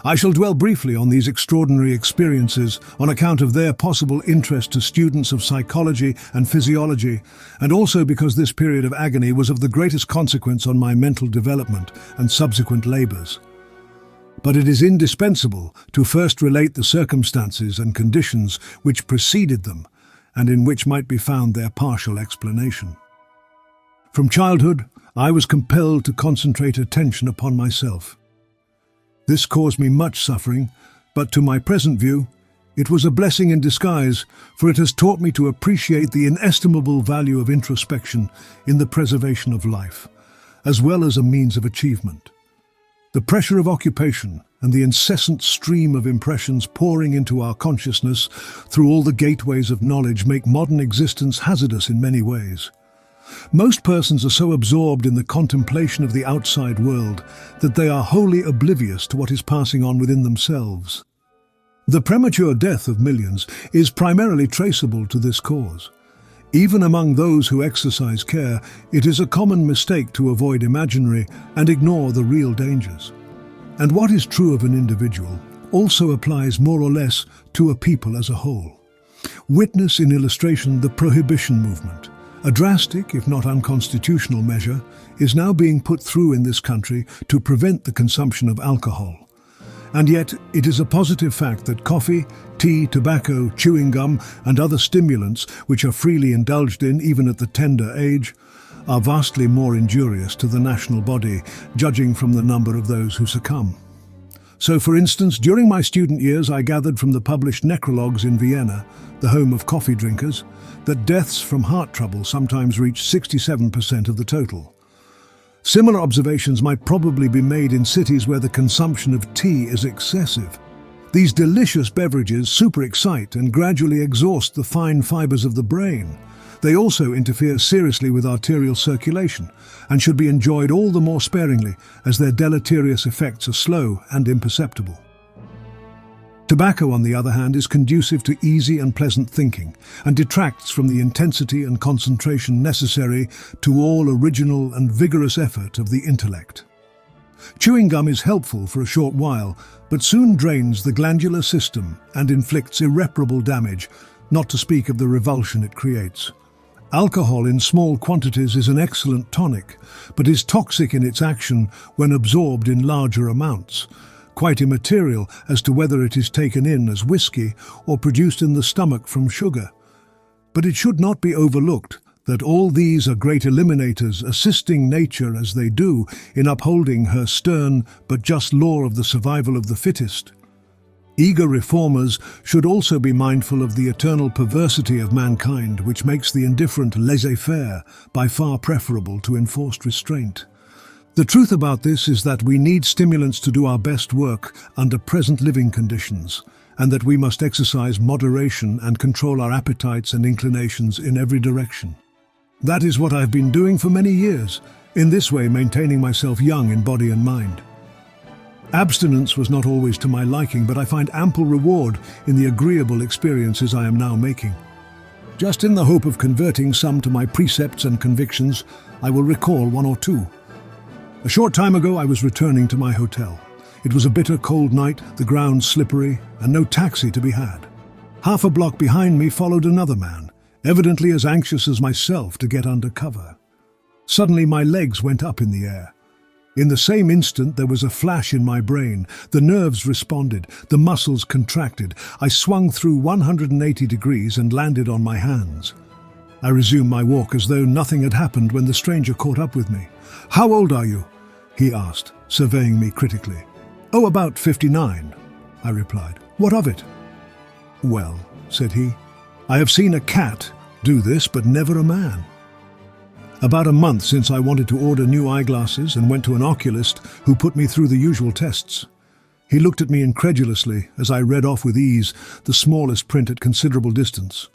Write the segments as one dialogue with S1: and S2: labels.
S1: I shall dwell briefly on these extraordinary experiences on account of their possible interest to students of psychology and physiology, and also because this period of agony was of the greatest consequence on my mental development and subsequent labours. But it is indispensable to first relate the circumstances and conditions which preceded them, and in which might be found their partial explanation. From childhood, I was compelled to concentrate attention upon myself. This caused me much suffering, but to my present view, it was a blessing in disguise, for it has taught me to appreciate the inestimable value of introspection in the preservation of life, as well as a means of achievement. The pressure of occupation and the incessant stream of impressions pouring into our consciousness through all the gateways of knowledge make modern existence hazardous in many ways. Most persons are so absorbed in the contemplation of the outside world that they are wholly oblivious to what is passing on within themselves. The premature death of millions is primarily traceable to this cause. Even among those who exercise care, it is a common mistake to avoid imaginary and ignore the real dangers. And what is true of an individual also applies more or less to a people as a whole. Witness in illustration the prohibition movement. A drastic, if not unconstitutional measure, is now being put through in this country to prevent the consumption of alcohol. And yet, it is a positive fact that coffee, tea, tobacco, chewing gum, and other stimulants, which are freely indulged in even at the tender age, are vastly more injurious to the national body, judging from the number of those who succumb. So, for instance, during my student years, I gathered from the published necrologues in Vienna, the home of coffee drinkers, that deaths from heart trouble sometimes reach 67% of the total. Similar observations might probably be made in cities where the consumption of tea is excessive. These delicious beverages superexcite and gradually exhaust the fine fibers of the brain. They also interfere seriously with arterial circulation and should be enjoyed all the more sparingly as their deleterious effects are slow and imperceptible. Tobacco, on the other hand, is conducive to easy and pleasant thinking and detracts from the intensity and concentration necessary to all original and vigorous effort of the intellect. Chewing gum is helpful for a short while, but soon drains the glandular system and inflicts irreparable damage, not to speak of the revulsion it creates. Alcohol in small quantities is an excellent tonic, but is toxic in its action when absorbed in larger amounts, quite immaterial as to whether it is taken in as whiskey or produced in the stomach from sugar. But it should not be overlooked that all these are great eliminators, assisting nature as they do in upholding her stern but just law of the survival of the fittest. Eager reformers should also be mindful of the eternal perversity of mankind, which makes the indifferent laissez-faire by far preferable to enforced restraint. The truth about this is that we need stimulants to do our best work under present living conditions, and that we must exercise moderation and control our appetites and inclinations in every direction. That is what I've been doing for many years, in this way maintaining myself young in body and mind. Abstinence was not always to my liking, but I find ample reward in the agreeable experiences I am now making. Just in the hope of converting some to my precepts and convictions, I will recall one or two. A short time ago, I was returning to my hotel. It was a bitter cold night, the ground slippery, and no taxi to be had. Half a block behind me followed another man, evidently as anxious as myself to get under cover. Suddenly my legs went up in the air. In the same instant there was a flash in my brain. The nerves responded, the muscles contracted. I swung through 180 degrees and landed on my hands. I resumed my walk as though nothing had happened when the stranger caught up with me. "How old are you?" he asked, surveying me critically. "Oh, about 59, I replied. "What of it?" "Well," said he, "I have seen a cat do this, but never a man. About a month since I wanted to order new eyeglasses and went to an oculist who put me through the usual tests. He looked at me incredulously as I read off with ease the smallest print at considerable distance.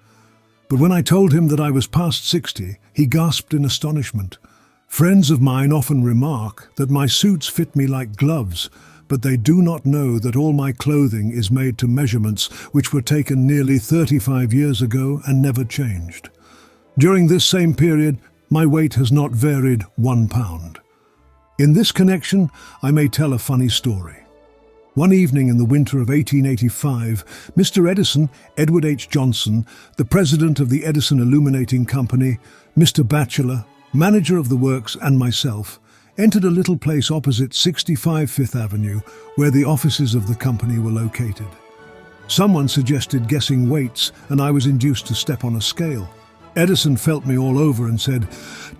S1: But when I told him that I was past 60, he gasped in astonishment. Friends of mine often remark that my suits fit me like gloves, but they do not know that all my clothing is made to measurements which were taken nearly 35 years ago and never changed. During this same period, my weight has not varied 1 pound. In this connection, I may tell a funny story. One evening in the winter of 1885, Mr. Edison, Edward H. Johnson, the president of the Edison Illuminating Company, Mr. Batchelor, manager of the works, and myself, entered a little place opposite 65 Fifth Avenue, where the offices of the company were located. Someone suggested guessing weights, and I was induced to step on a scale. Edison felt me all over and said,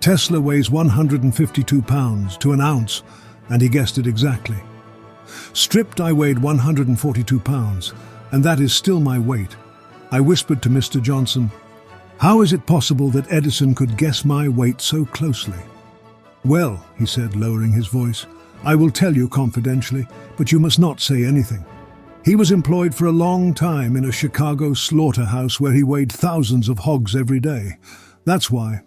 S1: "Tesla weighs 152 pounds to an ounce," and he guessed it exactly. Stripped, I weighed 142 pounds, and that is still my weight. I whispered to Mr. Johnson, "How is it possible that Edison could guess my weight so closely?" "Well," he said, lowering his voice, "I will tell you confidentially, but you must not say anything. He was employed for a long time in a Chicago slaughterhouse where he weighed thousands of hogs every day. That's why.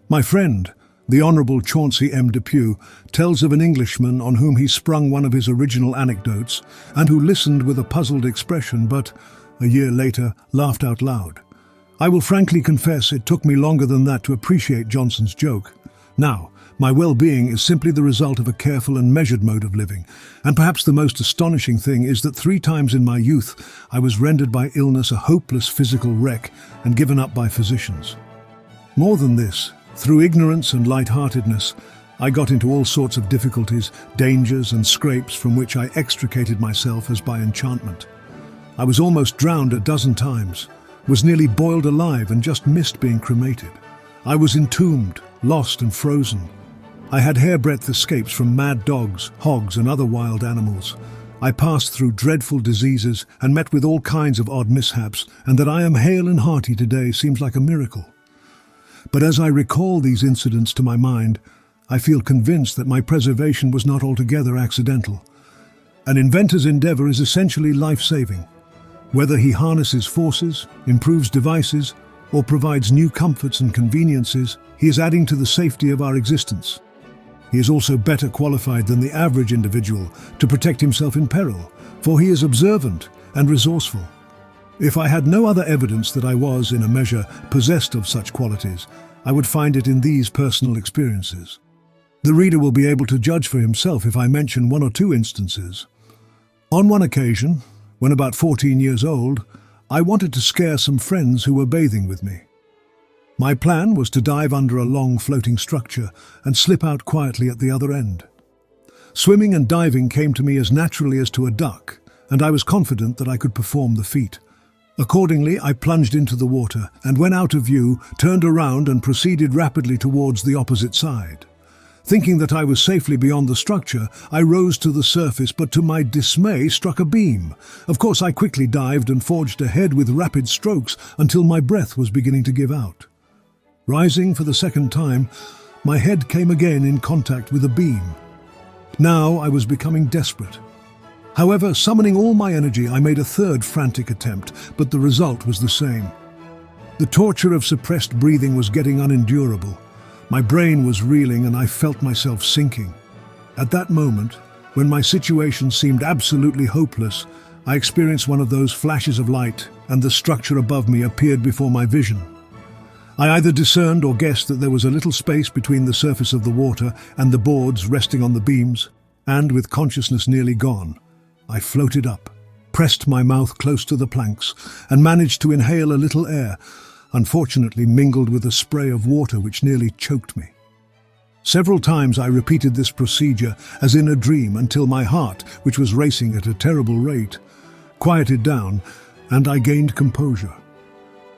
S1: My friend, the Honourable Chauncey M. Depew, tells of an Englishman on whom he sprung one of his original anecdotes and who listened with a puzzled expression but, a year later, laughed out loud. I will frankly confess it took me longer than that to appreciate Johnson's joke. Now, my well-being is simply the result of a careful and measured mode of living, and perhaps the most astonishing thing is that 3 times in my youth I was rendered by illness a hopeless physical wreck and given up by physicians. More than this, through ignorance and light-heartedness, I got into all sorts of difficulties, dangers and scrapes from which I extricated myself as by enchantment. I was almost drowned a dozen times, was nearly boiled alive and just missed being cremated. I was entombed, lost and frozen. I had hairbreadth escapes from mad dogs, hogs and other wild animals. I passed through dreadful diseases and met with all kinds of odd mishaps, and that I am hale and hearty today seems like a miracle. But as I recall these incidents to my mind, I feel convinced that my preservation was not altogether accidental. An inventor's endeavour is essentially life-saving. Whether he harnesses forces, improves devices, or provides new comforts and conveniences, he is adding to the safety of our existence. He is also better qualified than the average individual to protect himself in peril, for he is observant and resourceful. If I had no other evidence that I was, in a measure, possessed of such qualities, I would find it in these personal experiences. The reader will be able to judge for himself if I mention 1 or 2 instances. On one occasion, when about 14 years old, I wanted to scare some friends who were bathing with me. My plan was to dive under a long floating structure and slip out quietly at the other end. Swimming and diving came to me as naturally as to a duck, and I was confident that I could perform the feat. Accordingly, I plunged into the water and, when out of view, turned around and proceeded rapidly towards the opposite side. Thinking that I was safely beyond the structure, I rose to the surface, but to my dismay struck a beam. Of course, I quickly dived and forged ahead with rapid strokes until my breath was beginning to give out. Rising for the second time, my head came again in contact with a beam. Now I was becoming desperate. However, summoning all my energy, I made a third frantic attempt, but the result was the same. The torture of suppressed breathing was getting unendurable. My brain was reeling and I felt myself sinking. At that moment, when my situation seemed absolutely hopeless, I experienced one of those flashes of light, and the structure above me appeared before my vision. I either discerned or guessed that there was a little space between the surface of the water and the boards resting on the beams, and with consciousness nearly gone, I floated up, pressed my mouth close to the planks, and managed to inhale a little air, unfortunately mingled with a spray of water which nearly choked me. Several times I repeated this procedure as in a dream until my heart, which was racing at a terrible rate, quieted down and I gained composure.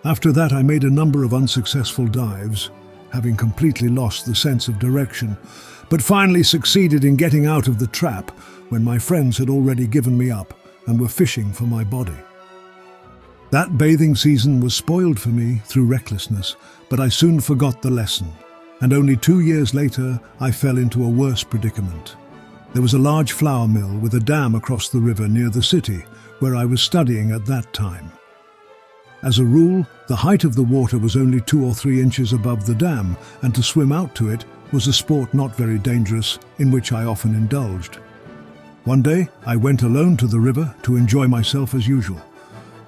S1: After that I made a number of unsuccessful dives, having completely lost the sense of direction, but finally succeeded in getting out of the trap when my friends had already given me up and were fishing for my body. That bathing season was spoiled for me through recklessness, but I soon forgot the lesson, and only 2 years later I fell into a worse predicament. There was a large flour mill with a dam across the river near the city, where I was studying at that time. As a rule, the height of the water was only 2 or 3 inches above the dam, and to swim out to it was a sport not very dangerous, in which I often indulged. One day I went alone to the river to enjoy myself as usual.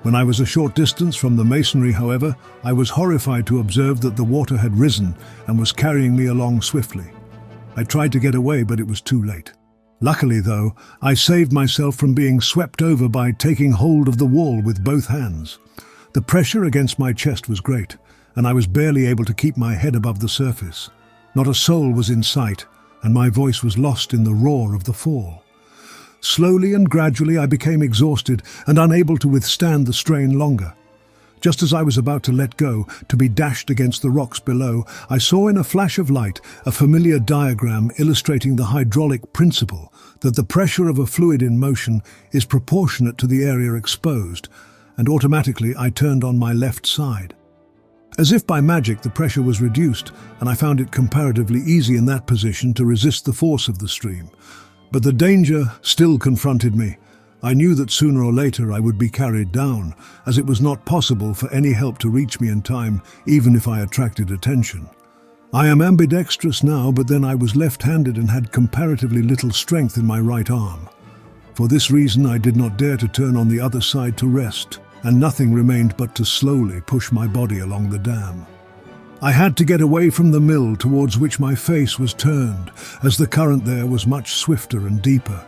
S1: When I was a short distance from the masonry, however, I was horrified to observe that the water had risen and was carrying me along swiftly. I tried to get away, but it was too late. Luckily, though, I saved myself from being swept over by taking hold of the wall with both hands. The pressure against my chest was great, and I was barely able to keep my head above the surface. Not a soul was in sight, and my voice was lost in the roar of the fall. Slowly and gradually I became exhausted and unable to withstand the strain longer. Just as I was about to let go, to be dashed against the rocks below, I saw in a flash of light a familiar diagram illustrating the hydraulic principle that the pressure of a fluid in motion is proportionate to the area exposed, and automatically I turned on my left side. As if by magic, the pressure was reduced, and I found it comparatively easy in that position to resist the force of the stream. But the danger still confronted me. I knew that sooner or later I would be carried down, as it was not possible for any help to reach me in time, even if I attracted attention. I am ambidextrous now, but then I was left-handed and had comparatively little strength in my right arm. For this reason, I did not dare to turn on the other side to rest, and nothing remained but to slowly push my body along the dam. I had to get away from the mill towards which my face was turned, as the current there was much swifter and deeper.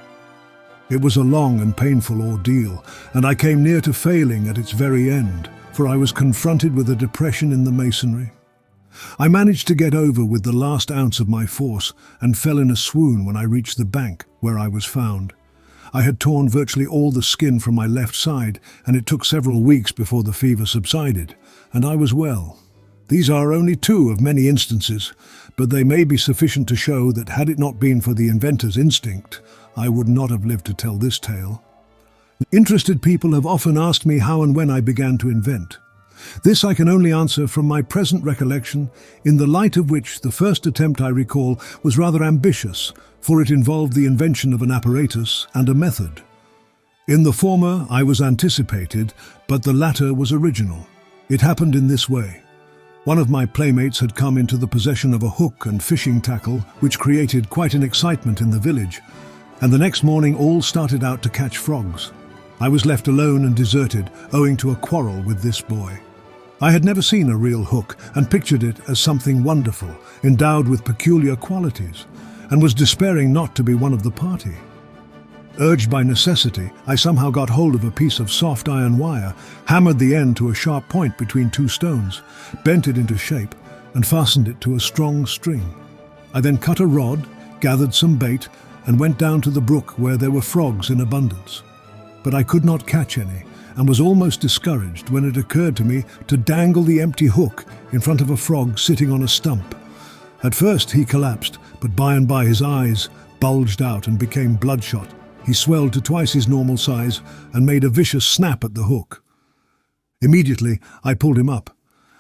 S1: It was a long and painful ordeal, and I came near to failing at its very end, for I was confronted with a depression in the masonry. I managed to get over with the last ounce of my force and fell in a swoon when I reached the bank, where I was found. I had torn virtually all the skin from my left side, and it took several weeks before the fever subsided, and I was well. These are only two of many instances, but they may be sufficient to show that had it not been for the inventor's instinct, I would not have lived to tell this tale. Interested people have often asked me how and when I began to invent. This I can only answer from my present recollection, in the light of which the first attempt I recall was rather ambitious, for it involved the invention of an apparatus and a method. In the former I was anticipated, but the latter was original. It happened in this way. One of my playmates had come into the possession of a hook and fishing tackle, which created quite an excitement in the village, and the next morning all started out to catch frogs. I was left alone and deserted, owing to a quarrel with this boy. I had never seen a real hook and pictured it as something wonderful, endowed with peculiar qualities, and was despairing not to be one of the party. Urged by necessity, I somehow got hold of a piece of soft iron wire, hammered the end to a sharp point between two stones, bent it into shape, and fastened it to a strong string. I then cut a rod, gathered some bait, and went down to the brook where there were frogs in abundance. But I could not catch any, and was almost discouraged when it occurred to me to dangle the empty hook in front of a frog sitting on a stump. At first he collapsed, but by and by his eyes bulged out and became bloodshot. He swelled to twice his normal size and made a vicious snap at the hook. Immediately I pulled him up.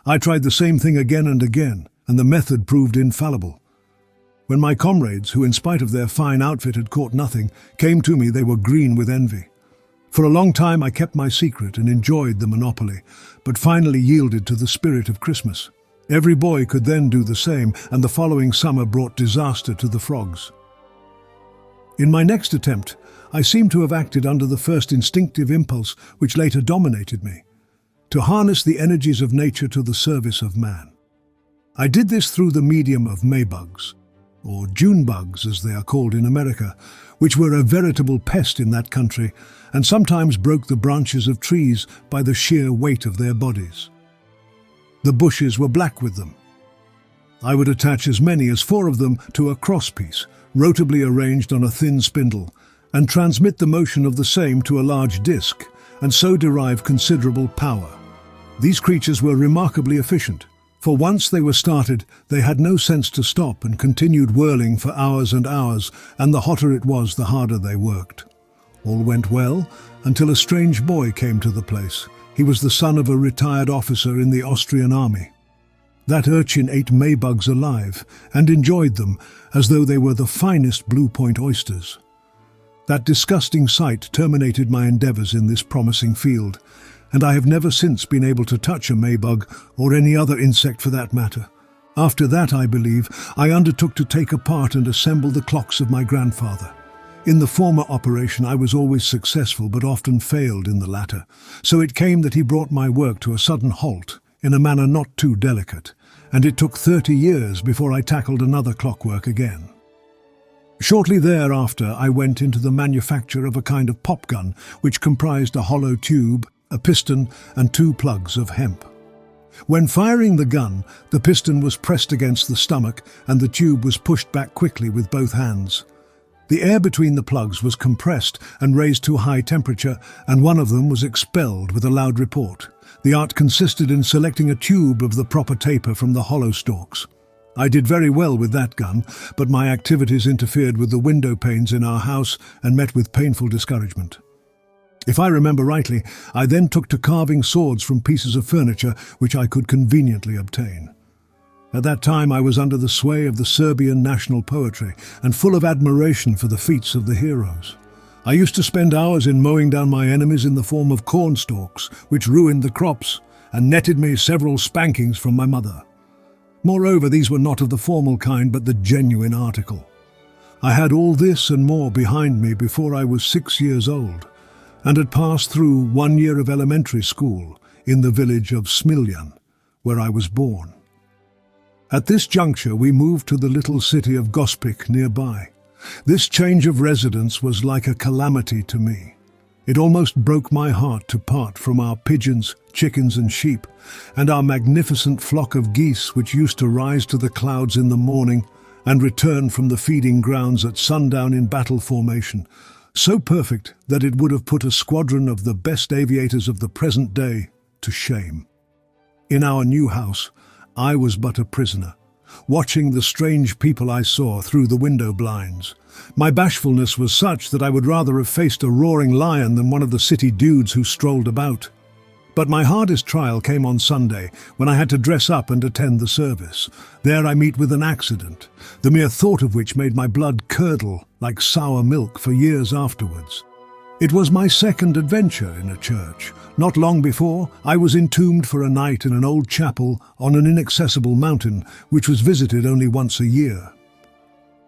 S1: I tried the same thing again and again, and the method proved infallible. When my comrades, who in spite of their fine outfit had caught nothing, came to me, they were green with envy. For a long time I kept my secret and enjoyed the monopoly, but finally yielded to the spirit of Christmas. Every boy could then do the same, and the following summer brought disaster to the frogs. In my next attempt, I seem to have acted under the first instinctive impulse which later dominated me, to harness the energies of nature to the service of man. I did this through the medium of maybugs, or June bugs as they are called in America, which were a veritable pest in that country and sometimes broke the branches of trees by the sheer weight of their bodies. The bushes were black with them. I would attach as many as 4 of them to a crosspiece, rotably arranged on a thin spindle, and transmit the motion of the same to a large disc, and so derive considerable power. These creatures were remarkably efficient, for once they were started, they had no sense to stop and continued whirling for hours and hours, and the hotter it was, the harder they worked. All went well until a strange boy came to the place. He was the son of a retired officer in the Austrian army. That urchin ate maybugs alive and enjoyed them as though they were the finest Blue Point oysters. That disgusting sight terminated my endeavors in this promising field, and I have never since been able to touch a maybug or any other insect for that matter. After that, I believe, I undertook to take apart and assemble the clocks of my grandfather. In the former operation I was always successful, but often failed in the latter, so it came that he brought my work to a sudden halt in a manner not too delicate, and it took 30 years before I tackled another clockwork again. Shortly thereafter, I went into the manufacture of a kind of pop gun, which comprised a hollow tube, a piston, and 2 plugs of hemp. When firing the gun, the piston was pressed against the stomach and the tube was pushed back quickly with both hands. The air between the plugs was compressed and raised to a high temperature, and one of them was expelled with a loud report. The art consisted in selecting a tube of the proper taper from the hollow stalks. I did very well with that gun, but my activities interfered with the window panes in our house and met with painful discouragement. If I remember rightly, I then took to carving swords from pieces of furniture which I could conveniently obtain. At that time I was under the sway of the Serbian national poetry and full of admiration for the feats of the heroes. I used to spend hours in mowing down my enemies in the form of corn stalks, which ruined the crops and netted me several spankings from my mother. Moreover, these were not of the formal kind but the genuine article. I had all this and more behind me before I was 6 years old, and had passed through 1 year of elementary school in the village of Smiljan, where I was born. At this juncture we moved to the little city of Gospic nearby. This change of residence was like a calamity to me. It almost broke my heart to part from our pigeons, chickens and sheep, and our magnificent flock of geese which used to rise to the clouds in the morning and return from the feeding grounds at sundown in battle formation, so perfect that it would have put a squadron of the best aviators of the present day to shame. In our new house, I was but a prisoner, watching the strange people I saw through the window blinds. My bashfulness was such that I would rather have faced a roaring lion than one of the city dudes who strolled about. But my hardest trial came on Sunday, when I had to dress up and attend the service. There I meet with an accident, the mere thought of which made my blood curdle like sour milk for years afterwards. It was my second adventure in a church. Not long before, I was entombed for a night in an old chapel on an inaccessible mountain, which was visited only once a year.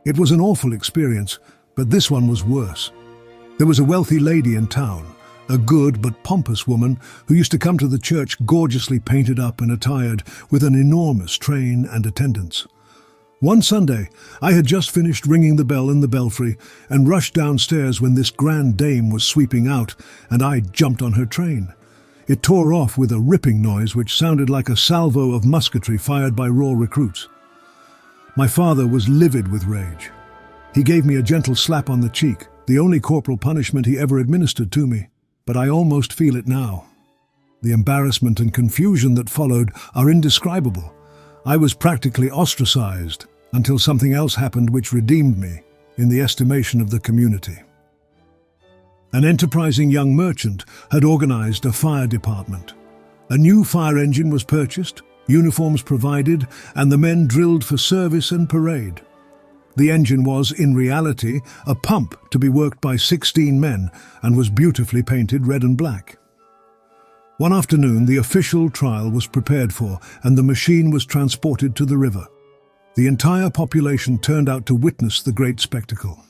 S1: It was an awful experience, but this one was worse. There was a wealthy lady in town, a good but pompous woman who used to come to the church gorgeously painted up and attired with an enormous train and attendants. One Sunday, I had just finished ringing the bell in the belfry and rushed downstairs when this grand dame was sweeping out, and I jumped on her train. It tore off with a ripping noise which sounded like a salvo of musketry fired by raw recruits. My father was livid with rage. He gave me a gentle slap on the cheek, the only corporal punishment he ever administered to me, but I almost feel it now. The embarrassment and confusion that followed are indescribable. I was practically ostracized until something else happened which redeemed me in the estimation of the community. An enterprising young merchant had organized a fire department. A new fire engine was purchased, uniforms provided, and the men drilled for service and parade. The engine was, in reality, a pump to be worked by 16 men and was beautifully painted red and black. One afternoon, the official trial was prepared for, and the machine was transported to the river. The entire population turned out to witness the great spectacle.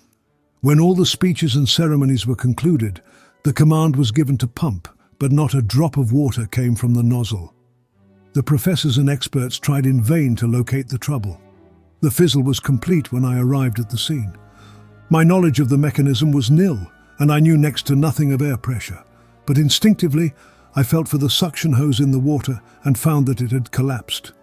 S1: When all the speeches and ceremonies were concluded, the command was given to pump, but not a drop of water came from the nozzle. The professors and experts tried in vain to locate the trouble. The fizzle was complete when I arrived at the scene. My knowledge of the mechanism was nil, and I knew next to nothing of air pressure, but instinctively I felt for the suction hose in the water and found that it had collapsed.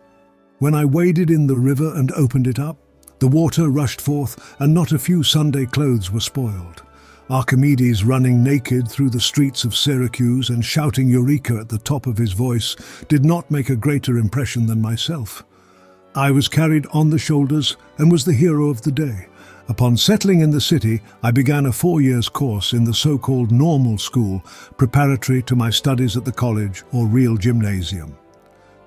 S1: When I waded in the river and opened it up, the water rushed forth and not a few Sunday clothes were spoiled. Archimedes running naked through the streets of Syracuse and shouting Eureka at the top of his voice did not make a greater impression than myself. I was carried on the shoulders and was the hero of the day. Upon settling in the city, I began a 4-year course in the so-called normal school, preparatory to my studies at the college or real gymnasium.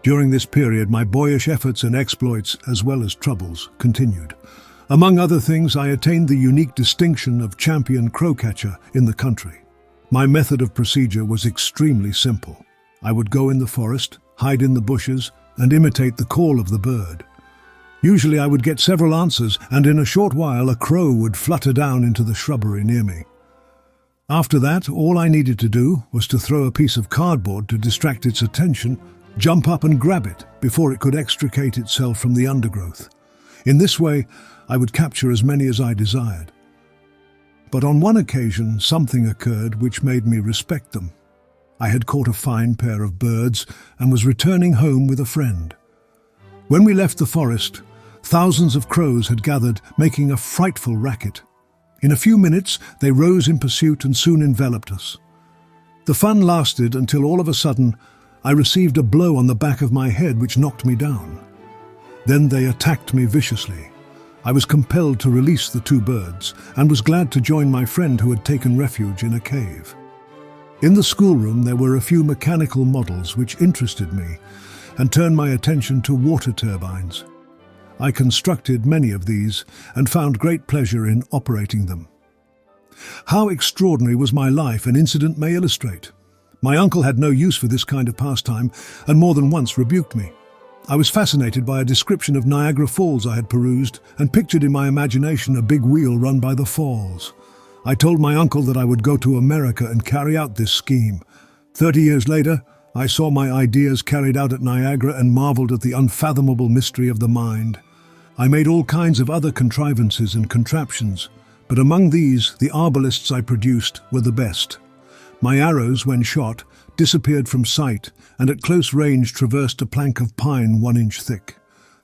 S1: During this period, my boyish efforts and exploits, as well as troubles, continued. Among other things, I attained the unique distinction of champion crowcatcher in the country. My method of procedure was extremely simple. I would go in the forest, hide in the bushes, and imitate the call of the bird. Usually I would get several answers, and in a short while a crow would flutter down into the shrubbery near me. After that, all I needed to do was to throw a piece of cardboard to distract its attention, jump up and grab it before it could extricate itself from the undergrowth. In this way, I would capture as many as I desired. But on one occasion, something occurred which made me respect them. I had caught a fine pair of birds and was returning home with a friend. When we left the forest, thousands of crows had gathered, making a frightful racket. In a few minutes, they rose in pursuit and soon enveloped us. The fun lasted until all of a sudden, I received a blow on the back of my head which knocked me down. Then they attacked me viciously. I was compelled to release the two birds and was glad to join my friend who had taken refuge in a cave. In the schoolroom there were a few mechanical models which interested me and turned my attention to water turbines. I constructed many of these and found great pleasure in operating them. How extraordinary was my life an incident may illustrate. My uncle had no use for this kind of pastime and more than once rebuked me. I was fascinated by a description of Niagara Falls I had perused and pictured in my imagination a big wheel run by the falls. I told my uncle that I would go to America and carry out this scheme. 30 years later, I saw my ideas carried out at Niagara and marveled at the unfathomable mystery of the mind. I made all kinds of other contrivances and contraptions, but among these, the arbalists I produced were the best. My arrows, when shot, disappeared from sight and at close range traversed a plank of pine 1 inch thick.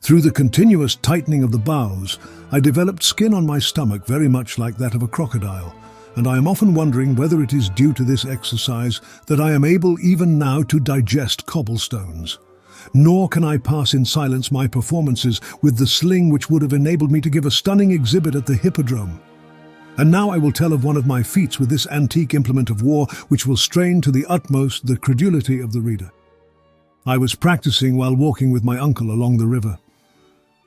S1: Through the continuous tightening of the boughs, I developed skin on my stomach very much like that of a crocodile, and I am often wondering whether it is due to this exercise that I am able even now to digest cobblestones. Nor can I pass in silence my performances with the sling which would have enabled me to give a stunning exhibit at the Hippodrome. And now I will tell of one of my feats with this antique implement of war which will strain to the utmost the credulity of the reader. I was practicing while walking with my uncle along the river.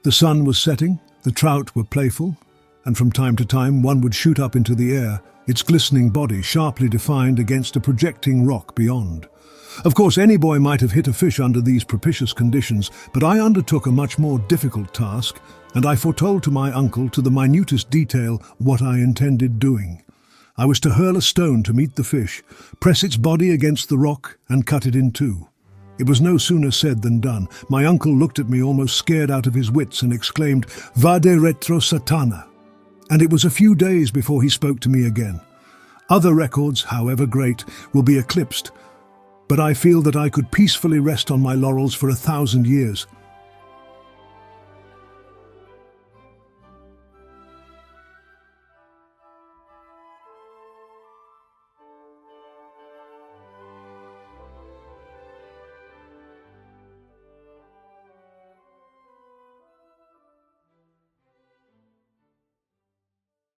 S1: The sun was setting, the trout were playful, and from time to time one would shoot up into the air, its glistening body sharply defined against a projecting rock beyond. Of course, any boy might have hit a fish under these propitious conditions, but I undertook a much more difficult task, and I foretold to my uncle to the minutest detail what I intended doing. I was to hurl a stone to meet the fish, press its body against the rock, and cut it in two. It was no sooner said than done. My uncle looked at me almost scared out of his wits and exclaimed, "Vade retro satana!" And it was a few days before he spoke to me again. Other records, however great, will be eclipsed, but I feel that I could peacefully rest on my laurels for 1,000 years.